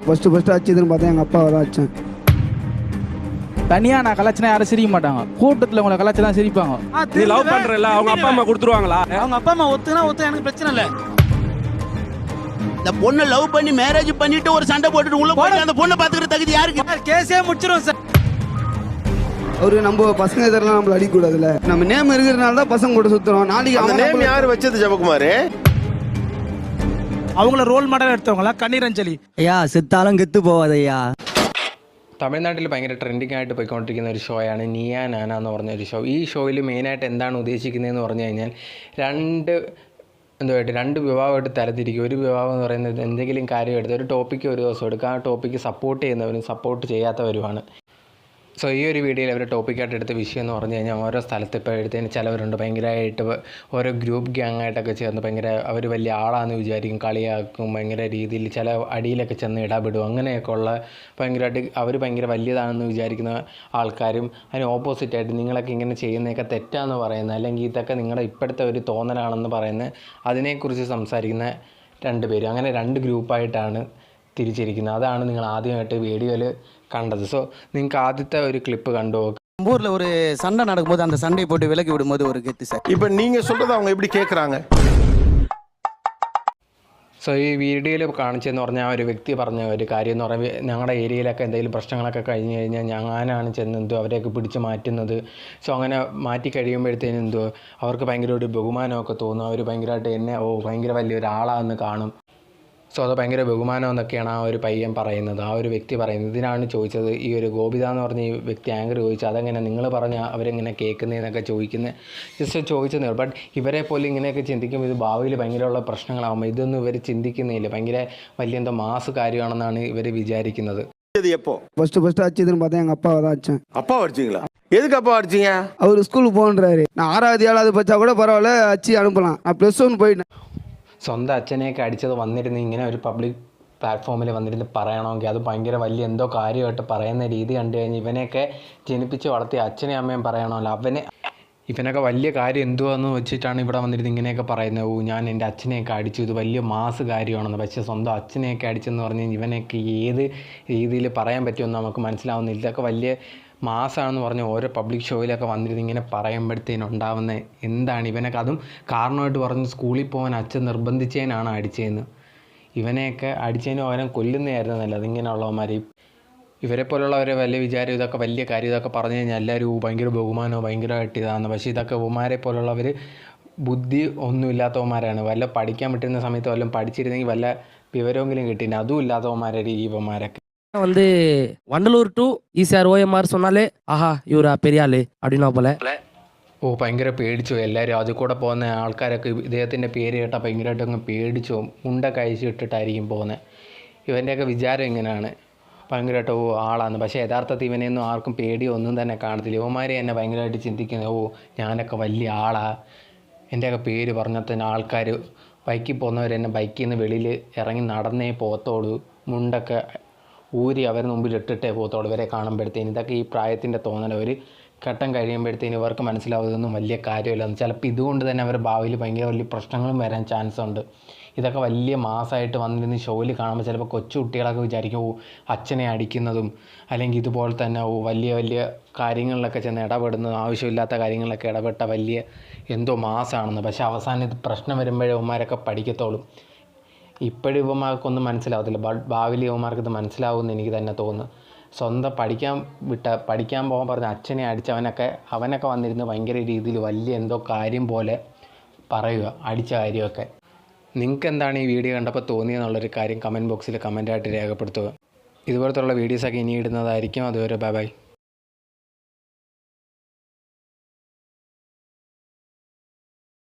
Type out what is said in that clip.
First அடிச்சதுன்னு பார்த்தா எங்கள் அப்பாவை தான் அடித்தேன். தனியாக நான் கலாச்சினா யாரும் சிரிக்க மாட்டாங்க, கூட்டத்தில் உங்களை கலாச்சி தான் சிரிப்பாங்க. நீ லவ் பண்றல அவங்க அப்பா அம்மா கொடுத்துருவாங்களா? அவங்க அப்பா அம்மா ஒத்துனா எனக்கு பிரச்சனை இல்லை. இந்த பொண்ணை லவ் பண்ணி மேரேஜ் பண்ணிட்டு ஒரு சண்டை போட்டுட்டு உள்ள போய் அந்த பொண்ணை பாத்துக்கிற தகுதி யாருக்கு? கேஸே முடிச்சிரும் சார். அவரு நம்ம பசங்க இதெல்லாம் நம்மள அடிக்கக்கூடாதுல்ல. நம்ம நேம் இருக்கிறதுனால தான் பசங்க கூட சுற்றுறோம். நாளைக்கு அந்த நேம் யார் வச்சது ஜெபக்குமார்? அவங்கள ரோல் மாடல் எடுத்தவங்களா கண்ணீர் அஞ்சலி. ஐயா செத்தாலும் கெத்து പോവാതയ്യാ. തമിഴ്നാട്ടിൽ ഭയങ്കര ട്രെൻഡിങ് ആയിട്ട് പോയിക്കൊണ്ടിരിക്കുന്ന ഒരു ഷോയാണ് നീയാ നാന എന്ന് പറഞ്ഞൊരു ഷോ. ഈ ഷോയിൽ മെയിനായിട്ട് എന്താണ് ഉദ്ദേശിക്കുന്നതെന്ന് പറഞ്ഞു കഴിഞ്ഞാൽ രണ്ട് വിഭാഗമായിട്ട് തരത്തിരിക്കും. ഒരു വിഭാഗം എന്ന് പറയുന്നത് എന്തെങ്കിലും കാര്യം എടുത്ത് ഒരു ടോപ്പിക്ക് ഒരു ദിവസം എടുക്കുക, ആ ടോപ്പിക്ക് സപ്പോർട്ട് ചെയ്യുന്നവരും സപ്പോർട്ട് ചെയ്യാത്തവരുമാണ്. സോ ഈ ഒരു വീഡിയോയിൽ അവർ ടോപ്പിക്കായിട്ട് എടുത്ത വിഷയം എന്ന് പറഞ്ഞു കഴിഞ്ഞാൽ ഓരോ സ്ഥലത്ത് ഇപ്പോൾ എടുത്തതിന് ചിലവരുണ്ട് ഭയങ്കരമായിട്ട് ഓരോ ഗ്രൂപ്പ് ഗ്യാങ്ങായിട്ടൊക്കെ ചേർന്ന് ഭയങ്കര അവർ വലിയ ആളാണെന്ന് വിചാരിക്കും, കളിയാക്കും, ഭയങ്കര രീതിയിൽ ചില അടിയിലൊക്കെ ചെന്ന് ഇടപെടും. അങ്ങനെയൊക്കെ ഉള്ള ഭയങ്കരമായിട്ട് അവർ ഭയങ്കര വലിയതാണെന്ന് വിചാരിക്കുന്ന ആൾക്കാരും അതിന് ഓപ്പോസിറ്റായിട്ട് നിങ്ങളൊക്കെ ഇങ്ങനെ ചെയ്യുന്നതൊക്കെ തെറ്റാന്ന് പറയുന്നത്, അല്ലെങ്കിൽ ഇതൊക്കെ നിങ്ങളുടെ ഇപ്പോഴത്തെ ഒരു തോന്നലാണെന്ന് പറയുന്നത്, അതിനെക്കുറിച്ച് സംസാരിക്കുന്ന രണ്ട് പേര്. അങ്ങനെ രണ്ട് ഗ്രൂപ്പായിട്ടാണ് തിരിച്ചിരിക്കുന്നത്. അതാണ് നിങ്ങൾ ആദ്യമായിട്ട് വീഡിയോയിൽ കണ്ടത്. ஸோ നിങ്ങൾക്ക് ആദ്യത്തെ ഒരു ക്ലിപ്പ് കണ്ടു നോക്കുക. ஊர்ல ஒரு சண்டை நடக்கும்போது அந்த சண்டையை போட்டு விலக்கி விடும்போது ஒரு கெத்து சார். இப்போ நீங்க சொல்றது அவங்க எப்படி கேட்குறாங்க? സോ ഈ വീഡിയോയിൽ കാണിച്ചതെന്ന് പറഞ്ഞാൽ ആ ഒരു വ്യക്തി പറഞ്ഞ ഒരു കാര്യം എന്ന് പറയുമ്പോൾ ഞങ്ങളുടെ ഏരിയയിലൊക്കെ എന്തെങ്കിലും പ്രശ്നങ്ങളൊക്കെ കഴിഞ്ഞ് കഴിഞ്ഞാൽ ഞാനാണ് ചെന്ന് എന്തോ അവരെയൊക്കെ പിടിച്ച് മാറ്റുന്നത്. സോ അങ്ങനെ മാറ്റി കഴിയുമ്പോഴത്തേനും എന്തോ അവർക്ക് ഭയങ്കര ഒരു ബഹുമാനമൊക്കെ തോന്നും. അവർ ഭയങ്കരമായിട്ട് എന്നെ ഭയങ്കര വലിയൊരാളാണെന്ന് കാണും. സോ അത് ഭയങ്കര ബഹുമാനം എന്നൊക്കെയാണ് ആ ഒരു പയ്യൻ പറയുന്നത്, ആ ഒരു വ്യക്തി പറയുന്നത്. ഇതിനാണ് ചോദിച്ചത്, ഈ ഒരു ഗോപിത എന്ന് പറഞ്ഞ ഈ വ്യക്തി ആങ്കർ ചോദിച്ചു അതെങ്ങനെ നിങ്ങൾ പറഞ്ഞ അവരെങ്ങനെ കേൾക്കുന്നതെന്നൊക്കെ ചോദിക്കുന്നത് ജസ്റ്റ് ചോദിച്ചതേ. ബട്ട് ഇവരെ പോലെ ഇങ്ങനെയൊക്കെ ചിന്തിക്കുമ്പോൾ ഇത് ഭാവിയിൽ ഭയങ്കരമുള്ള പ്രശ്നങ്ങളാകുമ്പോൾ ഇതൊന്നും ഇവർ ചിന്തിക്കുന്നില്ല. ഭയങ്കര വലിയ എന്തോ മാസ് കാര്യമാണെന്നാണ് ഇവർ വിചാരിക്കുന്നത്. எப்போ ஃபஸ்ட்டு அடிச்சதுன்னு பார்த்தா எங்கள் அப்பாவை தான் அடித்தேன். அப்பா அடிச்சிங்களா? எதுக்கு அப்பா அடிச்சிங்க? அவர் ஸ்கூலுக்கு போகன்றாரு. நான் 6வது 7வது படித்தா கூட பரவாயில்ல, அடிச்சு அனுப்பலாம். நான் +1 போயிட்டேன். സ്വന്തം അച്ഛനെയൊക്കെ അടിച്ചത് വന്നിരുന്ന് ഇങ്ങനെ ഒരു പബ്ലിക് പ്ലാറ്റ്ഫോമിൽ വന്നിരുന്ന് പറയണമെങ്കിൽ അത് ഭയങ്കര വലിയ എന്തോ കാര്യമായിട്ട് പറയുന്ന രീതി കണ്ടു കഴിഞ്ഞ് ഇവനെയൊക്കെ ജനിപ്പിച്ച് വളർത്തിയ അച്ഛനെയും അമ്മയും പറയണമല്ലോ. ഇവനൊക്കെ വലിയ കാര്യം എന്തുവാന്ന് വെച്ചിട്ടാണ് ഇവിടെ വന്നിരുന്ന് ഇങ്ങനെയൊക്കെ പറയുന്നത്. ഞാൻ എൻ്റെ അച്ഛനെയൊക്കെ അടിച്ചു, ഇത് വലിയ മാസ് കാര്യമാണെന്ന്. പക്ഷേ സ്വന്തം അച്ഛനെയൊക്കെ അടിച്ചെന്ന് പറഞ്ഞ് ഇവനെയൊക്കെ ഏത് രീതിയിൽ പറയാൻ പറ്റുമെന്ന് നമുക്ക് മനസ്സിലാവുന്നില്ല. ഇതൊക്കെ വലിയ മാസമാണെന്ന് പറഞ്ഞ് ഓരോ പബ്ലിക് ഷോയിലൊക്കെ വന്നിരുന്ന് ഇങ്ങനെ പറയുമ്പോഴത്തേനുണ്ടാവുന്ന എന്താണ് ഇവനൊക്കെ, അതും കാരണമായിട്ട് പറഞ്ഞ് സ്കൂളിൽ പോകാൻ അച്ഛൻ നിർബന്ധിച്ചതിനാണ് അടിച്ചതെന്ന്. ഇവനെയൊക്കെ അടിച്ചതിന് പകരം കൊല്ലുന്നതായിരുന്നല്ല അതിങ്ങനെയുള്ളവന്മാർ. ഇവരെ പോലുള്ളവരെ വലിയ വിചാരം ഇതൊക്കെ വലിയ കാര്യം, ഇതൊക്കെ പറഞ്ഞു കഴിഞ്ഞാൽ എല്ലാവരും ഭയങ്കര ബഹുമാനമോ ഭയങ്കരമായിട്ട് ഇതാണ്. പക്ഷേ ഇതൊക്കെ ഇവന്മാരെ പോലുള്ളവർ ബുദ്ധി ഒന്നുമില്ലാത്തവന്മാരാണ്. വല്ല പഠിക്കാൻ പറ്റുന്ന സമയത്ത് വല്ലതും പഠിച്ചിരുന്നെങ്കിൽ വല്ല വിവരമെങ്കിലും കിട്ടിയില്ല, അതും ഇല്ലാത്തവന്മാരാണ് ഈ ഇവന്മാരൊക്കെ. வந்து வண்டலூர் டு ஈசிஆர் ஓஎம்ஆர் சொன்னாலே ஆஹா இவரா பெரிய ஆளு அப்படின்னா போல. ഭയങ്കര പേടിച്ചു എല്ലാവരും. അതിൽ കൂടെ പോകുന്ന ആൾക്കാരൊക്കെ ഇദ്ദേഹത്തിൻ്റെ പേര് കേട്ടാൽ ഭയങ്കരമായിട്ട് അങ്ങ് പേടിച്ചു മുണ്ട കഴിച്ചിട്ടിട്ടായിരിക്കും പോകുന്നത്. ഇവൻ്റെയൊക്കെ വിചാരം ഇങ്ങനെയാണ്, ഭയങ്കരമായിട്ട് ആളാണ്. പക്ഷേ യഥാർത്ഥത്തിൽ ഇവനെയൊന്നും ആർക്കും പേടിയോ ഒന്നും തന്നെ കാണത്തില്ല. ഇവന്മാരെ തന്നെ ഭയങ്കരമായിട്ട് ചിന്തിക്കുന്നത് ഞാനൊക്കെ വലിയ ആളാണ്, എൻ്റെയൊക്കെ പേര് പറഞ്ഞാൽ തന്നെ ആൾക്കാർ ബൈക്കിൽ പോകുന്നവരെന്നെ ബൈക്കിൽ നിന്ന് വെളിയിൽ ഇറങ്ങി നടന്നേ പോകത്തോളൂ, മുണ്ടൊക്കെ ഊരി അവരുടെ മുമ്പിൽ ഇട്ടിട്ടേ പോകത്തോളൂ ഇവരെ കാണുമ്പോഴത്തേന്. ഇതൊക്കെ ഈ പ്രായത്തിൻ്റെ തോന്നൽ. ഒരു ഘട്ടം കഴിയുമ്പോഴത്തേന് ഇവർക്ക് മനസ്സിലാവുന്നതൊന്നും വലിയ കാര്യമില്ലെന്ന്. ചിലപ്പോൾ ഇതുകൊണ്ട് തന്നെ അവരുടെ ഭാവിയിൽ ഭയങ്കര വലിയ പ്രശ്നങ്ങളും വരാൻ ചാൻസ് ഉണ്ട്. ഇതൊക്കെ വലിയ മാസമായിട്ട് വന്നിരുന്ന് ഷോയിൽ കാണുമ്പോൾ ചിലപ്പോൾ കൊച്ചു കുട്ടികളൊക്കെ വിചാരിക്കും അച്ഛനെ അടിക്കുന്നതും അല്ലെങ്കിൽ ഇതുപോലെ തന്നെ വലിയ വലിയ കാര്യങ്ങളിലൊക്കെ ചെന്ന് ഇടപെടുന്നതും ആവശ്യമില്ലാത്ത കാര്യങ്ങളിലൊക്കെ ഇടപെട്ട വലിയ എന്തോ മാസമാണെന്ന്. പക്ഷേ അവസാനം ഇത് പ്രശ്നം വരുമ്പോഴേ ഇവന്മാരൊക്കെ പഠിക്കത്തോളും. ഇപ്പോഴും ഇവന്മാർക്കൊന്നും മനസ്സിലാവത്തില്ല, ഭാവിയിൽ ഇവന്മാർക്ക് ഇത് മനസ്സിലാവുമെന്ന് എനിക്ക് തന്നെ തോന്നുന്നു. സ്വന്തം പഠിക്കാൻ പോകാൻ പറഞ്ഞ അച്ഛനെ അടിച്ചവനൊക്കെ വന്നിരുന്ന് ഭയങ്കര രീതിയിൽ വലിയ എന്തോ കാര്യം പോലെ പറയുക, അടിച്ച കാര്യമൊക്കെ. നിങ്ങൾക്ക് എന്താണ് ഈ വീഡിയോ കണ്ടപ്പോൾ തോന്നിയെന്നുള്ളൊരു കാര്യം കമൻറ്റ് ബോക്സിൽ കമൻറ്റായിട്ട് രേഖപ്പെടുത്തുക. ഇതുപോലത്തുള്ള വീഡിയോസൊക്കെ ഇനി ഇടുന്നതായിരിക്കും. അതുവരെ ബൈ ബൈ.